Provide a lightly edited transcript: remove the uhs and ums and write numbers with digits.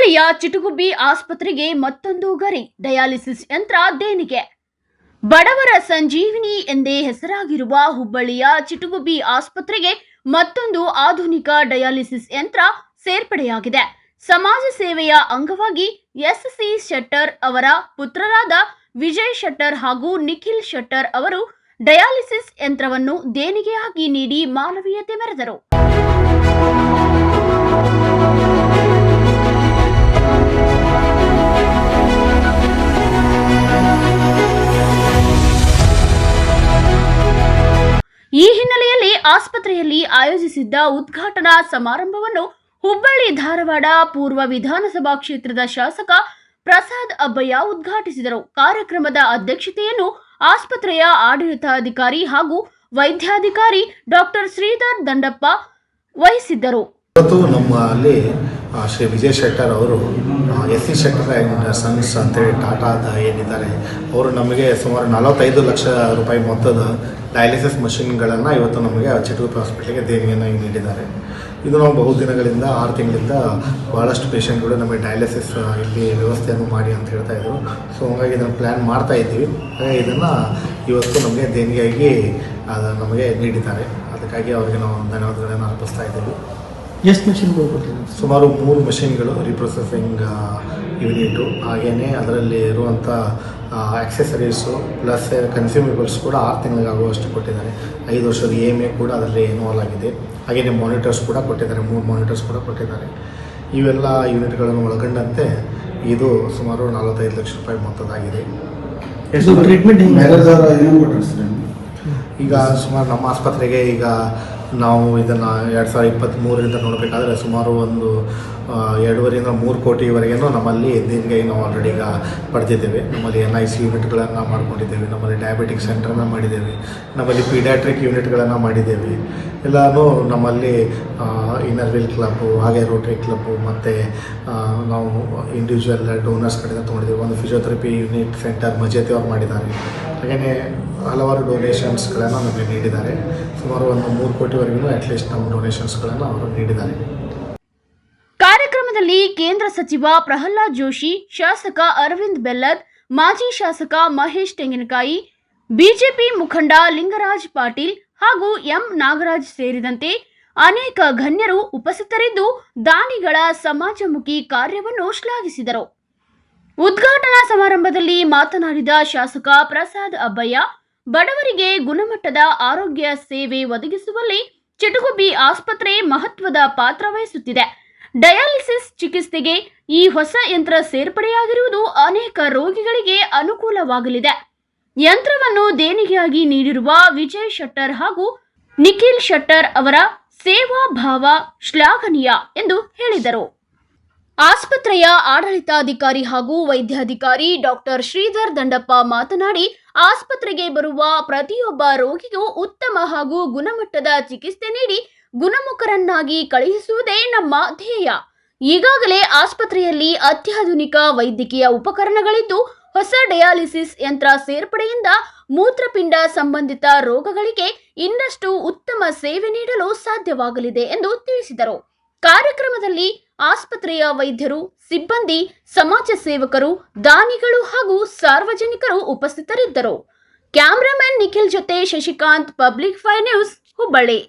ಹುಬ್ಬಳ್ಳಿಯ ಚಿಟುಗುಬ್ಬಿ ಆಸ್ಪತ್ರೆಗೆ ಮತ್ತೊಂದು ಗರಿ, ಡಯಾಲಿಸಿಸ್ ಯಂತ್ರ ದೇಣಿಗೆ. ಬಡವರ ಸಂಜೀವಿನಿ ಎಂದೇ ಹೆಸರಾಗಿರುವ ಹುಬ್ಬಳ್ಳಿಯ ಚಿಟುಗುಬ್ಬಿ ಆಸ್ಪತ್ರೆಗೆ ಮತ್ತೊಂದು ಆಧುನಿಕ ಡಯಾಲಿಸಿಸ್ ಯಂತ್ರ ಸೇರ್ಪಡೆಯಾಗಿದೆ. ಸಮಾಜ ಸೇವೆಯ ಅಂಗವಾಗಿ ಎಸ್.ಸಿ. ಶೆಟ್ಟರ್ ಅವರ ಪುತ್ರರಾದ ವಿಜಯ್ ಶೆಟ್ಟರ್ ಹಾಗೂ ನಿಖಿಲ್ ಶೆಟ್ಟರ್ ಅವರು ಡಯಾಲಿಸಿಸ್ ಯಂತ್ರವನ್ನು ದೇಣಿಗೆಯಾಗಿ ನೀಡಿ ಮಾನವೀಯತೆ ಮೆರೆದರು. ಈ ಹಿನ್ನೆಲೆಯಲ್ಲಿ ಆಸ್ಪತ್ರೆಯಲ್ಲಿ ಆಯೋಜಿಸಿದ್ದ ಉದ್ಘಾಟನಾ ಸಮಾರಂಭವನ್ನು ಹುಬ್ಬಳ್ಳಿ ಧಾರವಾಡ ಪೂರ್ವ ವಿಧಾನಸಭಾ ಕ್ಷೇತ್ರದ ಶಾಸಕ ಪ್ರಸಾದ್ ಅಬ್ಬಯ್ಯ ಉದ್ಘಾಟಿಸಿದರು. ಕಾರ್ಯಕ್ರಮದ ಅಧ್ಯಕ್ಷತೆಯನ್ನು ಆಸ್ಪತ್ರೆಯ ಆಡಳಿತಾಧಿಕಾರಿ ಹಾಗೂ ವೈದ್ಯಾಧಿಕಾರಿ ಡಾಕ್ಟರ್ ಶ್ರೀಧರ್ ದಂಡಪ್ಪ ವಹಿಸಿದ್ದರು. ನಮ್ಮಲ್ಲಿ ಶ್ರೀ ವಿಜಯ್ ಶೆಟ್ಟರ್ ಅವರು ಎಸ್.ಸಿ. ಶೆಟ್ಟರ್ ಆ್ಯಂಡ್ ಸನ್ಸ್ ಅಂತೇಳಿ ಟಾಟಾದ ಏನಿದ್ದಾರೆ ಅವರು ನಮಗೆ ಸುಮಾರು 45 ಲಕ್ಷ ರೂಪಾಯಿ ಮೊತ್ತದ ಡಯಾಲಿಸಿಸ್ ಮಷಿನ್ಗಳನ್ನು ಇವತ್ತು ನಮಗೆ ಚಿಟುಗುಬ್ಬಿ ಹಾಸ್ಪಿಟಲ್ಗೆ ದೇಣಿಗೆಯನ್ನು ನೀಡಿದ್ದಾರೆ. ಇದು ನಾವು ಬಹುದಿನಗಳಿಂದ 6 ತಿಂಗಳಿಂದ ಭಾಳಷ್ಟು ಪೇಷಂಟ್ಗಳು ನಮಗೆ ಡಯಾಲಿಸಿಸ್ ಇಲ್ಲಿ ವ್ಯವಸ್ಥೆಯನ್ನು ಮಾಡಿ ಅಂತ ಹೇಳ್ತಾ ಇದ್ರು. ಸೊ ಹಾಗಾಗಿ ಇದನ್ನು ಪ್ಲ್ಯಾನ್ ಮಾಡ್ತಾ ಇದ್ದೀವಿ. ಹಾಗಾಗಿ ಇದನ್ನು ಇವತ್ತು ನಮಗೆ ದೇಣಿಗೆಯಾಗಿ ನಮಗೆ ನೀಡಿದ್ದಾರೆ. ಅದಕ್ಕಾಗಿ ಅವರಿಗೆ ನಾವು ಧನ್ಯವಾದಗಳನ್ನು ಅರ್ಪಿಸ್ತಾ ಇದ್ದೀವಿ. ಎಷ್ಟು ಮಷಿನ್ಗಳು ಕೊಟ್ಟಿದ್ದಾರೆ? ಸುಮಾರು 3 ಮಷಿನ್ಗಳು, ರೀಪ್ರೊಸೆಸಿಂಗ್ ಯೂನಿಟು, ಹಾಗೆಯೇ ಅದರಲ್ಲಿ ಇರುವಂಥ ಆಕ್ಸೆಸರೀಸು ಪ್ಲಸ್ ಕನ್ಸ್ಯೂಮೇಬಲ್ಸ್ ಕೂಡ 6 ತಿಂಗಳಿಗಾಗುವಷ್ಟು ಕೊಟ್ಟಿದ್ದಾರೆ. 5 ವರ್ಷದ EMA ಕೂಡ ಅದರಲ್ಲಿ ಇನ್ವಾಲ್ವ್ ಆಗಿದೆ. ಹಾಗೆಯೇ ಮಾನಿಟರ್ಸ್ ಕೂಡ ಕೊಟ್ಟಿದ್ದಾರೆ, 3 ಮಾನಿಟರ್ಸ್ ಕೂಡ ಕೊಟ್ಟಿದ್ದಾರೆ. ಇವೆಲ್ಲ ಯೂನಿಟ್ಗಳನ್ನು ಒಳಗೊಂಡಂತೆ ಇದು ಸುಮಾರು 45 ಲಕ್ಷ ರೂಪಾಯಿ ಮೊತ್ತದಾಗಿದೆ. ಟ್ರೀಟ್ಮೆಂಟ್ ಈಗ ಸುಮಾರು ನಮ್ಮ ಆಸ್ಪತ್ರೆಗೆ ಈಗ ನಾವು ಇದನ್ನು 2023ರಿಂದ ನೋಡಬೇಕಾದ್ರೆ ಸುಮಾರು ಒಂದು 2.5ರಿಂದ 3 ಕೋಟಿವರೆಗೂ ನಮ್ಮಲ್ಲಿ ದೇಣಿಗೆ ನಾವು ಆಲ್ರೆಡಿ ಈಗ ಪಡೆದಿದ್ದೇವೆ. ನಮ್ಮಲ್ಲಿ NIC ಯೂನಿಟ್ಗಳನ್ನು ಮಾಡ್ಕೊಂಡಿದ್ದೇವೆ, ನಮ್ಮಲ್ಲಿ ಡಯಾಬಿಟಿಕ್ ಸೆಂಟರನ್ನು ಮಾಡಿದ್ದೇವೆ, ನಮ್ಮಲ್ಲಿ ಪೀಡಿಯಾಟ್ರಿಕ್ ಯೂನಿಟ್ಗಳನ್ನು ಮಾಡಿದ್ದೇವೆ. ಎಲ್ಲನೂ ನಮ್ಮಲ್ಲಿ ಇನ್ನರ್ ವೀಲ್ ಕ್ಲಬ್ಬು, ಹಾಗೆ ರೋಟರಿ ಕ್ಲಬ್ಬು, ಮತ್ತು ನಾವು ಇಂಡಿವಿಜುವಲ್ ಡೋನರ್ಸ್ ಕಡೆಯಿಂದ ತೊಗೊಂಡಿದ್ದೇವೆ. ಒಂದು ಫಿಸಿಯೋಥೆರಪಿ ಯೂನಿಟ್ ಸೆಂಟರ್ ಮಜೇತಿ ಅವ್ರು ಮಾಡಿದ್ದಾರೆ. ಹಾಗೆಯೇ ಹಲವಾರು ಡೊನೇಷನ್ಸ್ಗಳನ್ನು ನಮಗೆ ನೀಡಿದ್ದಾರೆ. ಸುಮಾರು ಒಂದು 3 ಕೋಟಿವರೆಗೂ ಅಟ್ಲೀಸ್ಟ್ ನಮ್ಮ ಡೊನೇಷನ್ಸ್ಗಳನ್ನು ಅವರು ನೀಡಿದ್ದಾರೆ. ಕಾರ್ಯಕ್ರಮದಲ್ಲಿ ಕೇಂದ್ರ ಸಚಿವ ಪ್ರಹ್ಲಾದ್ ಜೋಶಿ, ಶಾಸಕ ಅರವಿಂದ್ ಬೆಲ್ಲದ್, ಮಾಜಿ ಶಾಸಕ ಮಹೇಶ್ ತೆಂಗಿನಕಾಯಿ, ಬಿಜೆಪಿ ಮುಖಂಡ ಲಿಂಗರಾಜ್ ಪಾಟೀಲ್ ಹಾಗೂ ಎಂ ನಾಗರಾಜ್ ಸೇರಿದಂತೆ ಅನೇಕ ಗಣ್ಯರು ಉಪಸ್ಥಿತರಿದ್ದು ದಾನಿಗಳ ಸಮಾಜಮುಖಿ ಕಾರ್ಯವನ್ನು ಶ್ಲಾಘಿಸಿದರು. ಉದ್ಘಾಟನಾ ಸಮಾರಂಭದಲ್ಲಿ ಮಾತನಾಡಿದ ಶಾಸಕ ಪ್ರಸಾದ್ ಅಬ್ಬಯ್ಯ, ಬಡವರಿಗೆ ಗುಣಮಟ್ಟದ ಆರೋಗ್ಯ ಸೇವೆ ಒದಗಿಸುವಲ್ಲಿ ಚಿಟುಗುಬ್ಬಿ ಆಸ್ಪತ್ರೆ ಮಹತ್ವದ ಪಾತ್ರ ವಹಿಸುತ್ತಿದೆ. ಡಯಾಲಿಸಿಸ್ ಚಿಕಿತ್ಸೆಗೆ ಈ ಹೊಸ ಯಂತ್ರ ಸೇರ್ಪಡೆಯಾಗಿರುವುದು ಅನೇಕ ರೋಗಿಗಳಿಗೆ ಅನುಕೂಲವಾಗಲಿದೆ. ಯಂತ್ರವನ್ನು ದೇಣಿಗೆಯಾಗಿ ನೀಡಿರುವ ವಿಜಯ್ ಶೆಟ್ಟರ್ ಹಾಗೂ ನಿಖಿಲ್ ಶೆಟ್ಟರ್ ಅವರ ಸೇವಾ ಭಾವ ಶ್ಲಾಘನೀಯ ಎಂದು ಹೇಳಿದರು. ಆಸ್ಪತ್ರೆಯ ಆಡಳಿತಾಧಿಕಾರಿ ಹಾಗೂ ವೈದ್ಯಾಧಿಕಾರಿ ಡಾಕ್ಟರ್ ಶ್ರೀಧರ್ ದಂಡಪ್ಪ ಮಾತನಾಡಿ, ಆಸ್ಪತ್ರೆಗೆ ಬರುವ ಪ್ರತಿಯೊಬ್ಬ ರೋಗಿಗೂ ಉತ್ತಮ ಹಾಗೂ ಗುಣಮಟ್ಟದ ಚಿಕಿತ್ಸೆ ನೀಡಿ ಗುಣಮುಖರನ್ನಾಗಿ ಕಳುಹಿಸುವುದೇ ನಮ್ಮ ಧ್ಯೇಯ. ಈಗಾಗಲೇ ಆಸ್ಪತ್ರೆಯಲ್ಲಿ ಅತ್ಯಾಧುನಿಕ ವೈದ್ಯಕೀಯ ಉಪಕರಣಗಳಿದ್ದು, ಹೊಸ ಡಯಾಲಿಸಿಸ್ ಯಂತ್ರ ಸೇರ್ಪಡೆಯಿಂದ ಮೂತ್ರಪಿಂಡ ಸಂಬಂಧಿತ ರೋಗಗಳಿಗೆ ಇನ್ನಷ್ಟು ಉತ್ತಮ ಸೇವೆ ನೀಡಲು ಸಾಧ್ಯವಾಗಲಿದೆ ಎಂದು ತಿಳಿಸಿದರು. ಕಾರ್ಯಕ್ರಮದಲ್ಲಿ ಆಸ್ಪತ್ರೆಯ ವೈದ್ಯರು, ಸಿಬ್ಬಂದಿ, ಸಮಾಜ ಸೇವಕರು, ದಾನಿಗಳು ಹಾಗೂ ಸಾರ್ವಜನಿಕರು ಉಪಸ್ಥಿತರಿದ್ದರು. ಕ್ಯಾಮರಾಮನ್ ನಿಖಿಲ್ ಜೊತೆ ಶಶಿಕಾಂತ್, ಪಬ್ಲಿಕ್ 5 ನ್ಯೂಸ್, ಹುಬ್ಬಳ್ಳಿ.